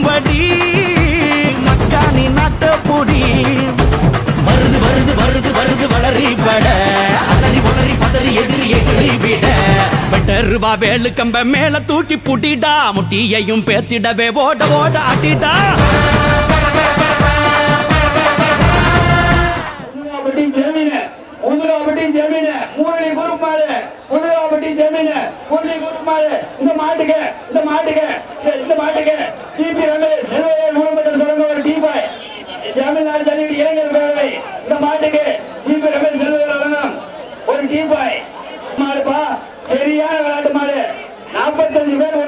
இருக்கும்படி மக்கானி நாட்ட பொடி வருது வருது வருது வருது வளரி பட அலறி வளரி பதறி எதிரி எதிரி விட வெட்டருவா வேலு கம்ப மேல தூக்கி புட்டிடா முட்டியையும் பேத்திடவே ஓட ஓட ஆட்டிடா முரளி குருமாறு புதுகாப்பட்டி ஜமீன் முரளி குருமாறு இந்த மாட்டுக்கு டிபி ரமேஷ் செல்வையர் மூலமட்டம் சொல்லுங்க ஒரு டிபாய் ஜமீன்தார் ஜல்லிக்கட்டு இளைஞர் பேரவை இந்த மாட்டுக்கு டிபி ரமேஷ் செல்வையர் வழங்கும் ஒரு டிபாய் மாடுப்பா சரியான விளையாட்டு மாடு 45 பேர்